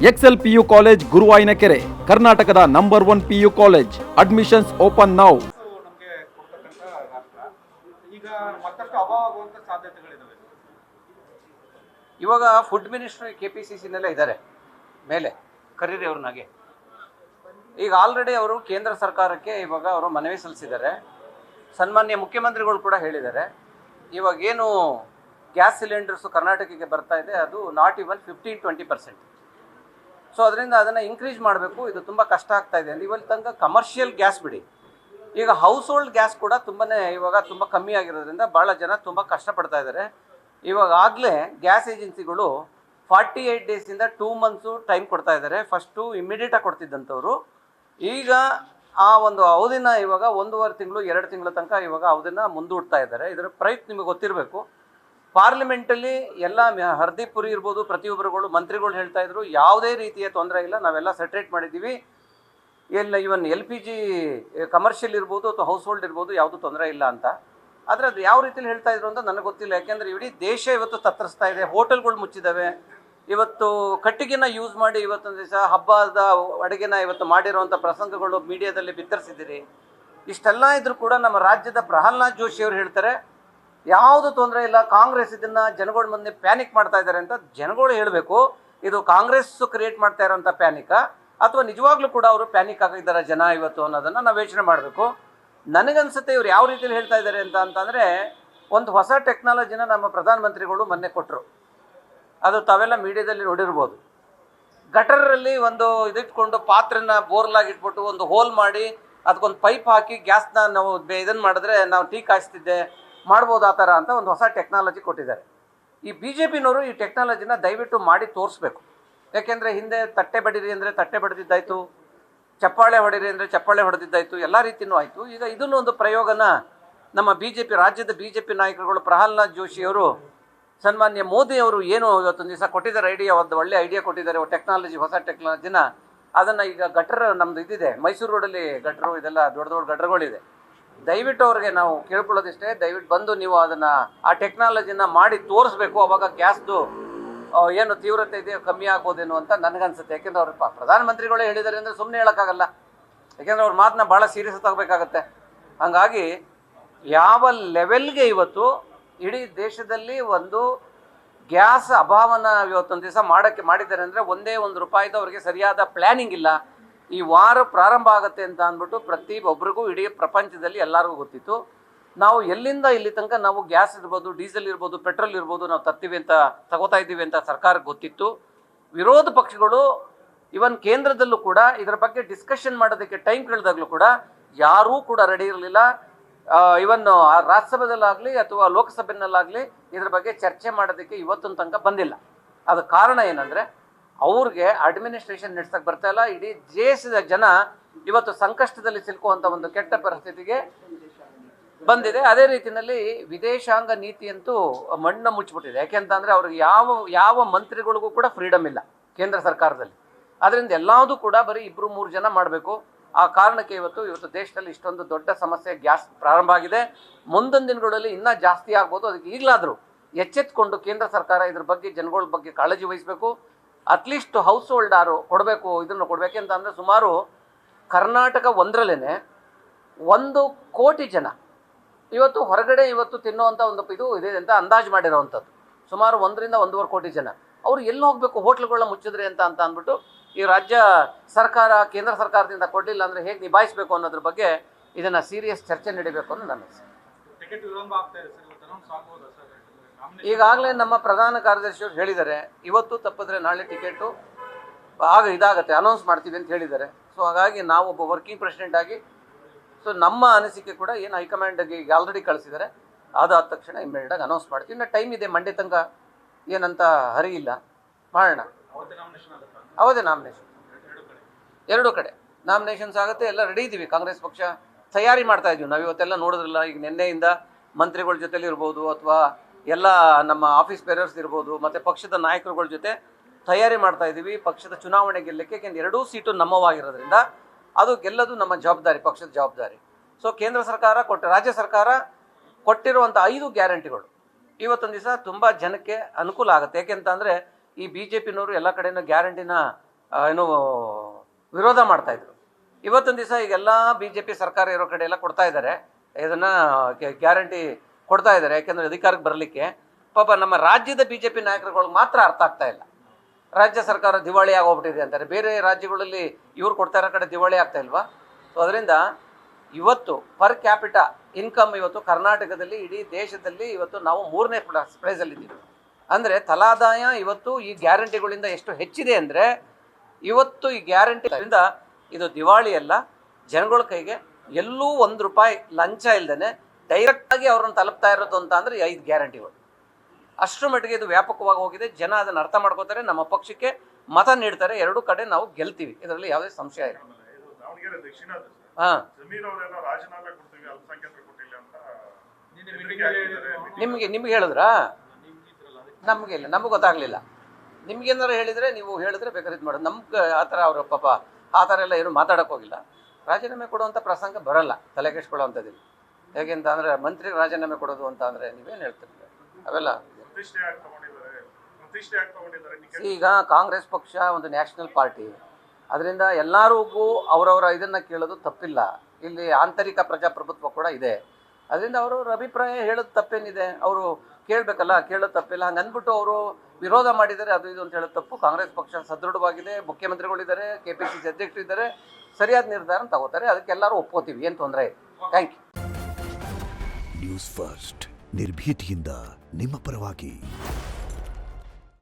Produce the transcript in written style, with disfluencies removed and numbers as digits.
Excel PU college ಗುರುವಾಯಿನಕೆರೆ, ಕರ್ನಾಟಕದ number 1 PU college. Admissions open now. ನಮಗೆ ಕೊಡ್ತಕ್ಕಂಥ ರಾಷ್ಟ್ರ ಈಗ ಮತ್ತಷ್ಟು ಅಭಾವ ಆಗುವಂಥ ಸಾಧ್ಯತೆಗಳಿದ್ದಾವೆ. ಇವಾಗ ಫುಡ್ ಮಿನಿಸ್ಟ್ರಿ KPCCನಲ್ಲೇ ಇದ್ದಾರೆ ಮೇಲೆ ಕರೀರಿ ಅವ್ರನ್ನಾಗೆ. ಈಗ ಆಲ್ರೆಡಿ ಅವರು ಕೇಂದ್ರ ಸರ್ಕಾರಕ್ಕೆ ಇವಾಗ ಅವರು ಮನವಿ ಸಲ್ಲಿಸಿದ್ದಾರೆ. ಸನ್ಮಾನ್ಯ ಮುಖ್ಯಮಂತ್ರಿಗಳು ಕೂಡ ಹೇಳಿದ್ದಾರೆ, ಇವಾಗ ಏನು ಗ್ಯಾಸ್ ಸಿಲಿಂಡರ್ಸು ಕರ್ನಾಟಕಕ್ಕೆ ಬರ್ತಾ ಇದೆ ಅದು ನಾಟ್ ಇವನ್ 15-20%. ಸೊ ಅದರಿಂದ ಅದನ್ನು ಇನ್ಕ್ರೀಸ್ ಮಾಡಬೇಕು, ಇದು ತುಂಬ ಕಷ್ಟ ಆಗ್ತಾ ಇದೆ ಅಂತ. ಇವತ್ತು ತನಕ ಕಮರ್ಷಿಯಲ್ ಗ್ಯಾಸ್ ಬಿಡಿ, ಈಗ ಹೌಸ್ ಹೋಲ್ಡ್ ಗ್ಯಾಸ್ ಕೂಡ ಇವಾಗ ತುಂಬ ಕಮ್ಮಿ ಆಗಿರೋದ್ರಿಂದ ಭಾಳ ಜನ ತುಂಬ ಕಷ್ಟಪಡ್ತಾ ಇದ್ದಾರೆ. ಇವಾಗಲೇ ಗ್ಯಾಸ್ ಏಜೆನ್ಸಿಗಳು 48 ಡೇಸಿಂದ 2 ಮಂತ್ಸು ಟೈಮ್ ಕೊಡ್ತಾ ಇದ್ದಾರೆ. ಫಸ್ಟು ಇಮ್ಮಿಡಿಯೇಟಾಗಿ ಕೊಡ್ತಿದ್ದಂಥವ್ರು ಈಗ ಆ ಒಂದು ಅವಧಿನ ಇವಾಗ 1.5 ತಿಂಗಳು 2 ತಿಂಗಳ ತನಕ ಇವಾಗ ಅವಧಿನ ಮುಂದೂಡ್ತಾ ಇದ್ದಾರೆ. ಇದರ ಪ್ರಯುಕ್ತ ನಿಮಗೆ ಗೊತ್ತಿರಬೇಕು, ಪಾರ್ಲಿಮೆಂಟಲ್ಲಿ ಎಲ್ಲ ಹರ್ದೀಪ್ ಪುರಿ ಇರ್ಬೋದು, ಪ್ರತಿಯೊಬ್ಬರುಗಳು ಮಂತ್ರಿಗಳು ಹೇಳ್ತಾ ಇದ್ರು ಯಾವುದೇ ರೀತಿಯ ತೊಂದರೆ ಇಲ್ಲ, ನಾವೆಲ್ಲ ಸೆಟ್ರೇಟ್ ಮಾಡಿದ್ದೀವಿ, ಎಲ್ಲ ಇವನ್ LPG ಕಮರ್ಷಿಯಲ್ ಇರ್ಬೋದು ಅಥವಾ ಹೌಸ್ ಹೋಲ್ಡ್ ಇರ್ಬೋದು ಯಾವುದೂ ತೊಂದರೆ ಇಲ್ಲ ಅಂತ. ಆದರೆ ಅದು ಯಾವ ರೀತಿಯಲ್ಲಿ ಹೇಳ್ತಾ ಇದ್ರು ಅಂತ ನನಗೆ ಗೊತ್ತಿಲ್ಲ. ಯಾಕೆಂದರೆ ಇಡೀ ದೇಶ ಇವತ್ತು ತತ್ತರಿಸ್ತಾ ಇದೆ, ಹೋಟೆಲ್ಗಳು ಮುಚ್ಚಿದ್ದಾವೆ. ಇವತ್ತು ಕಟ್ಟಿಗೆನ ಯೂಸ್ ಮಾಡಿ ಇವತ್ತೊಂದು ದಿವಸ ಹಬ್ಬದ ಅಡುಗೆನ ಇವತ್ತು ಮಾಡಿರುವಂಥ ಪ್ರಸಂಗಗಳು ಮೀಡಿಯಾದಲ್ಲಿ ಬಿತ್ತರಿಸಿದ್ದೀರಿ. ಇಷ್ಟೆಲ್ಲ ಇದ್ರೂ ಕೂಡ ನಮ್ಮ ರಾಜ್ಯದ ಪ್ರಹ್ಲಾದ್ ಜೋಶಿ ಅವರು ಹೇಳ್ತಾರೆ ಯಾವುದು ತೊಂದರೆ ಇಲ್ಲ, ಕಾಂಗ್ರೆಸ್ ಇದನ್ನು ಜನಗಳ ಮುಂದೆ ಪ್ಯಾನಿಕ್ ಮಾಡ್ತಾ ಇದ್ದಾರೆ ಅಂತ. ಜನಗಳು ಹೇಳಬೇಕು ಇದು ಕಾಂಗ್ರೆಸ್ ಕ್ರಿಯೇಟ್ ಮಾಡ್ತಾ ಇರೋಂಥ ಪ್ಯಾನಿಕ ಅಥವಾ ನಿಜವಾಗ್ಲೂ ಕೂಡ ಅವರು ಪ್ಯಾನಿಕ್ ಆಗಿದ್ದಾರೆ ಜನ ಇವತ್ತು ಅನ್ನೋದನ್ನು ನಾವು ಯೋಚನೆ ಮಾಡಬೇಕು. ನನಗನ್ಸುತ್ತೆ ಇವ್ರು ಯಾವ ರೀತಿಯಲ್ಲಿ ಹೇಳ್ತಾ ಇದ್ದಾರೆ ಅಂತಂದರೆ, ಒಂದು ಹೊಸ ಟೆಕ್ನಾಲಜಿನ ನಮ್ಮ ಪ್ರಧಾನಮಂತ್ರಿಗಳು ಮೊನ್ನೆ ಕೊಟ್ಟರು, ಅದು ತಾವೆಲ್ಲ ಮೀಡಿಯಾದಲ್ಲಿ ನೋಡಿರ್ಬೋದು. ಗಟರಲ್ಲಿ ಒಂದು ಇದಿಟ್ಕೊಂಡು ಪಾತ್ರೆನ ಬೋರ್ಲಾಗಿ ಇಟ್ಬಿಟ್ಟು ಒಂದು ಹೋಲ್ ಮಾಡಿ ಅದಕ್ಕೊಂದು ಪೈಪ್ ಹಾಕಿ ಗ್ಯಾಸ್ನ ನಾವು ಇದನ್ನು ಮಾಡಿದ್ರೆ ನಾವು ಟೀ ಕಾಯಿಸ್ತಿದ್ದೆ ಮಾಡ್ಬೋದು ಆ ಥರ ಅಂತ ಒಂದು ಹೊಸ ಟೆಕ್ನಾಲಜಿ ಕೊಟ್ಟಿದ್ದಾರೆ. ಈ BJPನವರು ಈ ಟೆಕ್ನಾಲಜಿನ ದಯವಿಟ್ಟು ಮಾಡಿ ತೋರಿಸ್ಬೇಕು. ಯಾಕೆಂದರೆ ಹಿಂದೆ ತಟ್ಟೆ ಬಡಿರಿ ಅಂದರೆ ತಟ್ಟೆ ಬಡಿದಿದ್ದಾಯಿತು, ಚಪ್ಪಾಳೆ ಹೊಡಿರಿ ಅಂದರೆ ಚಪ್ಪಾಳೆ ಹೊಡೆದಿದ್ದಾಯಿತು, ಎಲ್ಲ ರೀತಿಯೂ ಆಯಿತು. ಈಗ ಇದನ್ನು ಒಂದು ಪ್ರಯೋಗನ ನಮ್ಮ ರಾಜ್ಯದ BJP ನಾಯಕರುಗಳು ಪ್ರಹ್ಲಾದ್ ಜೋಶಿಯವರು ಸನ್ಮಾನ್ಯ ಮೋದಿ ಅವರು ಏನು ಇವತ್ತೊಂದು ದಿವಸ ಕೊಟ್ಟಿದ್ದಾರೆ ಐಡಿಯಾ, ಒಂದು ಒಳ್ಳೆ ಐಡಿಯಾ ಕೊಟ್ಟಿದ್ದಾರೆ ಟೆಕ್ನಾಲಜಿ, ಹೊಸ ಟೆಕ್ನಾಲಜಿನ. ಅದನ್ನು ಈಗ ಗಟ್ರ ನಮ್ಮದು ಇದಿದೆ ಮೈಸೂರು ರೋಡಲ್ಲಿ ಗಟ್ರು, ಇದೆಲ್ಲ ದೊಡ್ಡ ದೊಡ್ಡ ಗಟ್ರಗಳಿದೆ. ದಯವಿಟ್ಟು ಅವ್ರಿಗೆ ನಾವು ಕೇಳ್ಕೊಳ್ಳೋದಿಷ್ಟೇ, ದಯವಿಟ್ಟು ಬಂದು ನೀವು ಅದನ್ನು ಆ ಟೆಕ್ನಾಲಜಿನ ಮಾಡಿ ತೋರಿಸ್ಬೇಕು. ಅವಾಗ ಗ್ಯಾಸ್ದು ಏನು ತೀವ್ರತೆ ಇದೆಯೋ ಕಮ್ಮಿ ಆಗ್ಬೋದೇನೋ ಅಂತ ನನಗನ್ಸುತ್ತೆ. ಯಾಕೆಂದರೆ ಅವ್ರು ಪ್ರಧಾನಮಂತ್ರಿಗಳೇ ಹೇಳಿದ್ದಾರೆ ಅಂದರೆ ಸುಮ್ಮನೆ ಹೇಳೋಕ್ಕಾಗಲ್ಲ, ಯಾಕೆಂದರೆ ಅವ್ರ ಮಾತನ್ನ ಭಾಳ ಸೀರಿಯಸ್ ತಗೋಬೇಕಾಗತ್ತೆ. ಹಾಗಾಗಿ ಯಾವ ಲೆವೆಲ್ಗೆ ಇವತ್ತು ಇಡೀ ದೇಶದಲ್ಲಿ ಒಂದು ಗ್ಯಾಸ್ ಅಭಾವನ ಇವತ್ತೊಂದು ದಿವಸ ಮಾಡಿದ್ದಾರೆ ಅಂದರೆ ಒಂದೇ ₹1 ಅವ್ರಿಗೆ ಸರಿಯಾದ ಪ್ಲ್ಯಾನಿಂಗ್ ಇಲ್ಲ. ಈ ವಾರ ಪ್ರಾರಂಭ ಆಗುತ್ತೆ ಅಂತ ಅಂದ್ಬಿಟ್ಟು ಪ್ರತಿಯೊಬ್ಬರಿಗೂ ಇಡೀ ಪ್ರಪಂಚದಲ್ಲಿ ಎಲ್ಲರಿಗೂ ಗೊತ್ತಿತ್ತು. ನಾವು ಎಲ್ಲಿಂದ ಇಲ್ಲಿ ತನಕ ನಾವು ಗ್ಯಾಸ್ ಇರ್ಬೋದು, ಡೀಸೆಲ್ ಇರ್ಬೋದು, ಪೆಟ್ರೋಲ್ ಇರ್ಬೋದು ನಾವು ತಗೋತಾ ಇದ್ದೀವಿ ಅಂತ ಸರ್ಕಾರಕ್ಕೆ ಗೊತ್ತಿತ್ತು. ವಿರೋಧ ಪಕ್ಷಗಳು ಇವನ್ ಕೇಂದ್ರದಲ್ಲೂ ಕೂಡ ಇದರ ಬಗ್ಗೆ ಡಿಸ್ಕಷನ್ ಮಾಡೋದಕ್ಕೆ ಟೈಮ್ ಕೇಳಿದಾಗಲೂ ಕೂಡ ಯಾರೂ ಕೂಡ ರೆಡಿ ಇರಲಿಲ್ಲ. ಇವನ್ ರಾಜ್ಯಸಭೆದಲ್ಲಾಗಲಿ ಅಥವಾ ಲೋಕಸಭೆಯಲ್ಲಾಗಲಿ ಇದ್ರ ಬಗ್ಗೆ ಚರ್ಚೆ ಮಾಡೋದಕ್ಕೆ ಇವತ್ತಿನ ತನಕ ಬಂದಿಲ್ಲ. ಅದು ಕಾರಣ ಏನಂದರೆ ಅವ್ರಿಗೆ ಅಡ್ಮಿನಿಸ್ಟ್ರೇಷನ್ ನಡೆಸಕ್ಕೆ ಬರ್ತಾ ಇಲ್ಲ. ಇಡೀ ದೇಶದ ಜನ ಇವತ್ತು ಸಂಕಷ್ಟದಲ್ಲಿ ಸಿಲುಕುವಂಥ ಒಂದು ಕೆಟ್ಟ ಪರಿಸ್ಥಿತಿಗೆ ಬಂದಿದೆ. ಅದೇ ರೀತಿಯಲ್ಲಿ ವಿದೇಶಾಂಗ ನೀತಿಯಂತೂ ಮಣ್ಣು ಮುಚ್ಚಿಬಿಟ್ಟಿದೆ. ಯಾಕೆಂತಂದರೆ ಅವ್ರಿಗೆ ಯಾವ ಮಂತ್ರಿಗಳಿಗೂ ಕೂಡ ಫ್ರೀಡಮ್ ಇಲ್ಲ ಕೇಂದ್ರ ಸರ್ಕಾರದಲ್ಲಿ. ಅದರಿಂದ ಎಲ್ಲದೂ ಕೂಡ ಬರೀ 2-3 ಜನ ಮಾಡಬೇಕು. ಆ ಕಾರಣಕ್ಕೆ ಇವತ್ತು ದೇಶದಲ್ಲಿ ಇಷ್ಟೊಂದು ದೊಡ್ಡ ಸಮಸ್ಯೆ ಗ್ಯಾಸ್ ಪ್ರಾರಂಭ ಆಗಿದೆ. ಮುಂದಿನ ದಿನಗಳಲ್ಲಿ ಇನ್ನೂ ಜಾಸ್ತಿ ಆಗ್ಬೋದು. ಅದಕ್ಕೆ ಈಗಲಾದರೂ ಎಚ್ಚೆತ್ಕೊಂಡು ಕೇಂದ್ರ ಸರ್ಕಾರ ಇದ್ರ ಬಗ್ಗೆ ಜನಗಳ ಬಗ್ಗೆ ಕಾಳಜಿ ವಹಿಸಬೇಕು. ಅಟ್ಲೀಸ್ಟ್ ಹೌಸ್ ಹೋಲ್ಡಾರು ಕೊಡಬೇಕು, ಇದನ್ನು ಕೊಡಬೇಕಂತ ಅಂದರೆ ಸುಮಾರು ಕರ್ನಾಟಕ ಒಂದರಲ್ಲೇ 1 ಕೋಟಿ ಜನ ಇವತ್ತು ಹೊರಗಡೆ ತಿನ್ನುವಂಥ ಒಂದು ಇದು ಇದೆ ಅಂತ ಅಂದಾಜು ಮಾಡಿರೋವಂಥದ್ದು. ಸುಮಾರು 1ರಿಂದ 1.5 ಕೋಟಿ ಜನ ಅವರು ಎಲ್ಲಿ ಹೋಗಬೇಕು ಹೋಟ್ಲುಗಳನ್ನ ಮುಚ್ಚಿದ್ರೆ ಅಂತ ಅಂದ್ಬಿಟ್ಟು ಈ ರಾಜ್ಯ ಸರ್ಕಾರ ಕೇಂದ್ರ ಸರ್ಕಾರದಿಂದ ಕೊಡಲಿಲ್ಲ ಅಂದರೆ ಹೇಗೆ ನಿಭಾಯಿಸಬೇಕು ಅನ್ನೋದ್ರ ಬಗ್ಗೆ ಇದನ್ನು ಸೀರಿಯಸ್ ಚರ್ಚೆ ನಡೀಬೇಕು ಅನ್ನೋ ನನ್ನ ಅನಿಸಿಕೆ. ಈಗಾಗಲೇ ನಮ್ಮ ಪ್ರಧಾನ ಕಾರ್ಯದರ್ಶಿಯವರು ಹೇಳಿದ್ದಾರೆ, ಇವತ್ತು ತಪ್ಪಿದ್ರೆ ನಾಳೆ ಟಿಕೆಟು ಇದಾಗುತ್ತೆ, ಅನೌನ್ಸ್ ಮಾಡ್ತೀವಿ ಅಂತ ಹೇಳಿದ್ದಾರೆ. ಸೊ ಹಾಗಾಗಿ ನಾವು ಒಬ್ಬ ವರ್ಕಿಂಗ್ ಪ್ರೆಸಿಡೆಂಟ್ ಆಗಿ ಸೊ ನಮ್ಮ ಅನಿಸಿಕೆ ಕೂಡ ಏನು ಹೈಕಮಾಂಡ್ಗೆ ಈಗ ಆಲ್ರೆಡಿ ಕಳಿಸಿದ್ದಾರೆ, ಅದಾದ ತಕ್ಷಣ ಇಮ್ಮಿಡಿಯೇಟಾಗಿ ಅನೌನ್ಸ್ ಮಾಡ್ತೀವಿ. ಇನ್ನು ಟೈಮ್ ಇದೆ, ಮಂಡೇ ತನಕ ಏನಂತ ಹರಿ ಇಲ್ಲ, ಮಾಡೋಣ. ಅವತ್ತೇ ನಾಮಿನೇಷನ್, ಎರಡೂ ಕಡೆ ನಾಮಿನೇಷನ್ಸ್ ಆಗುತ್ತೆ. ಎಲ್ಲ ರೆಡಿ ಇದ್ದೀವಿ, ಕಾಂಗ್ರೆಸ್ ಪಕ್ಷ ತಯಾರಿ ಮಾಡ್ತಾ ಇದ್ದೀವಿ. ನಾವು ಇವತ್ತೆಲ್ಲ ನೋಡಿದ್ರಲ್ಲ, ಈಗ ನಿನ್ನೆಯಿಂದ ಮಂತ್ರಿಗಳ ಜೊತೆಲಿ ಇರ್ಬೋದು ಅಥವಾ ಎಲ್ಲ ನಮ್ಮ ಆಫೀಸ್ ಬೇರರ್ಸ್ ಇರ್ಬೋದು ಮತ್ತು ಪಕ್ಷದ ನಾಯಕರುಗಳ ಜೊತೆ ತಯಾರಿ ಮಾಡ್ತಾ ಇದ್ದೀವಿ ಪಕ್ಷದ ಚುನಾವಣೆ ಗೆಲ್ಲಕ್ಕೆ. ಯಾಕೆಂದ್ರೆ 2 ಸೀಟು ನಮ್ಮವಾಗಿರೋದ್ರಿಂದ ಅದು ಗೆಲ್ಲೋದು ನಮ್ಮ ಜವಾಬ್ದಾರಿ, ಪಕ್ಷದ ಜವಾಬ್ದಾರಿ. ಸೊ ಕೇಂದ್ರ ಸರ್ಕಾರ ರಾಜ್ಯ ಸರ್ಕಾರ ಕೊಟ್ಟಿರುವಂಥ 5 ಗ್ಯಾರಂಟಿಗಳು ಇವತ್ತೊಂದು ದಿವಸ ತುಂಬ ಜನಕ್ಕೆ ಅನುಕೂಲ ಆಗುತ್ತೆ. ಯಾಕೆಂತಂದರೆ ಈ BJPನವರು ಎಲ್ಲ ಕಡೆಯೂ ಗ್ಯಾರಂಟಿನ ಏನು ವಿರೋಧ ಮಾಡ್ತಾಯಿದ್ರು. ಇವತ್ತೊಂದು ದಿವಸ ಈಗೆಲ್ಲ BJP ಸರ್ಕಾರ ಇರೋ ಕಡೆ ಎಲ್ಲ ಕೊಡ್ತಾ ಇದ್ದಾರೆ, ಇದನ್ನು ಗ್ಯಾರಂಟಿ ಕೊಡ್ತಾ ಇದ್ದಾರೆ. ಯಾಕೆಂದರೆ ಅಧಿಕಾರಕ್ಕೆ ಬರಲಿಕ್ಕೆ ಪಾಪ ನಮ್ಮ ರಾಜ್ಯದ BJP ನಾಯಕರುಗಳಿಗೆ ಮಾತ್ರ ಅರ್ಥ ಆಗ್ತಾ ಇಲ್ಲ. ರಾಜ್ಯ ಸರ್ಕಾರ ದಿವಾಳಿ ಆಗೋಗ್ಬಿಟ್ಟಿದೆ ಅಂತಾರೆ, ಬೇರೆ ರಾಜ್ಯಗಳಲ್ಲಿ ಇವ್ರು ಕೊಡ್ತಾ ಇರೋ ಕಡೆ ದಿವಾಳಿ ಆಗ್ತಾ ಇಲ್ವಾ? ಸೊ ಅದರಿಂದ ಇವತ್ತು ಪರ್ ಕ್ಯಾಪಿಟಾ ಇನ್ಕಮ್ ಇವತ್ತು ಕರ್ನಾಟಕದಲ್ಲಿ ಇಡೀ ದೇಶದಲ್ಲಿ ಇವತ್ತು ನಾವು 3ನೇ ಪ್ರೈಸಲ್ಲಿದ್ದೀವಿ. ಅಂದರೆ ತಲಾದಾಯ ಇವತ್ತು ಈ ಗ್ಯಾರಂಟಿಗಳಿಂದ ಎಷ್ಟು ಹೆಚ್ಚಿದೆ ಅಂದರೆ ಇವತ್ತು ಈ ಗ್ಯಾರಂಟಿಯಿಂದ ಇದು ದಿವಾಳಿ ಅಲ್ಲ, ಜನಗಳ ಕೈಗೆ ಎಲ್ಲೂ ₹1 ಲಂಚ ಇಲ್ದೇ ಡೈರೆಕ್ಟಾಗಿ ಅವ್ರನ್ನ ತಲುಪ್ತಾ ಇರೋದು ಅಂತ ಅಂದರೆ 5 ಗ್ಯಾರಂಟಿಗಳು. ಅಷ್ಟರ ಮಟ್ಟಿಗೆ ಇದು ವ್ಯಾಪಕವಾಗಿ ಹೋಗಿದೆ. ಜನ ಅದನ್ನು ಅರ್ಥ ಮಾಡ್ಕೋತಾರೆ, ನಮ್ಮ ಪಕ್ಷಕ್ಕೆ ಮತ ನೀಡ್ತಾರೆ, ಎರಡೂ ಕಡೆ ನಾವು ಗೆಲ್ತೀವಿ, ಇದರಲ್ಲಿ ಯಾವುದೇ ಸಂಶಯ ಇಲ್ಲ. ಹಾಂ, ನಿಮ್ಗೆ ಹೇಳಿದ್ರಾ? ನಮಗೆ ಇಲ್ಲ, ನಮ್ಗೆ ಗೊತ್ತಾಗಲಿಲ್ಲ. ನಿಮ್ಗೇನಾರು ಹೇಳಿದರೆ ನೀವು ಹೇಳಿದ್ರೆ ಬೇಕಾದ್ರೆ ಇದು ಮಾಡೋದು. ನಮ್ಗೆ ಆ ಥರ ಅವರು ಪಾಪ ಆ ಥರ ಎಲ್ಲ ಏನು ಮಾತಾಡೋಕೆ ಹೋಗಿಲ್ಲ. ರಾಜೀನಾಮೆ ಕೊಡುವಂಥ ಪ್ರಸಂಗ ಬರಲ್ಲ, ತಲೆಕೆಡಿಸ್ಕೊಳ್ಳೋವಂಥದ್ದಿಲ್ಲ. ಹೇಗೆ ಅಂತ ಅಂದರೆ ಮಂತ್ರಿಗೆ ರಾಜೀನಾಮೆ ಕೊಡೋದು ಅಂತ ಅಂದರೆ ನೀವೇನು ಹೇಳ್ತೀರಿ? ಅವೆಲ್ಲ ಈಗ ಕಾಂಗ್ರೆಸ್ ಪಕ್ಷ ಒಂದು ನ್ಯಾಷನಲ್ ಪಾರ್ಟಿ, ಅದರಿಂದ ಎಲ್ಲರಿಗೂ ಅವರವರ ಇದನ್ನು ಕೇಳೋದು ತಪ್ಪಿಲ್ಲ. ಇಲ್ಲಿ ಆಂತರಿಕ ಪ್ರಜಾಪ್ರಭುತ್ವ ಕೂಡ ಇದೆ. ಅದರಿಂದ ಅವರವ್ರ ಅಭಿಪ್ರಾಯ ಹೇಳೋದು ತಪ್ಪೇನಿದೆ, ಅವರು ಕೇಳಬೇಕಲ್ಲ, ಕೇಳೋದು ತಪ್ಪಿಲ್ಲ. ಹಂಗೆ ಅಂದ್ಬಿಟ್ಟು ಅವರು ವಿರೋಧ ಮಾಡಿದ್ದಾರೆ ಅದು ಇದು ಅಂತ ಹೇಳೋದು ತಪ್ಪು. ಕಾಂಗ್ರೆಸ್ ಪಕ್ಷ ಸದೃಢವಾಗಿದೆ, ಮುಖ್ಯಮಂತ್ರಿಗಳಿದ್ದಾರೆ, KPCC ಅಧ್ಯಕ್ಷರು ಇದ್ದಾರೆ, ಸರಿಯಾದ ನಿರ್ಧಾರ ತಗೋತಾರೆ, ಅದಕ್ಕೆಲ್ಲರೂ ಒಪ್ಕೋತೀವಿ, ಏನು ತೊಂದರೆ ಇಲ್ಲ. Thank you. ನ್ಯೂಸ್ ಫಸ್ಟ್ ನಿರ್ಭೀತಿಯಿಂದ ನಿಮ್ಮ ಪರವಾಗಿ.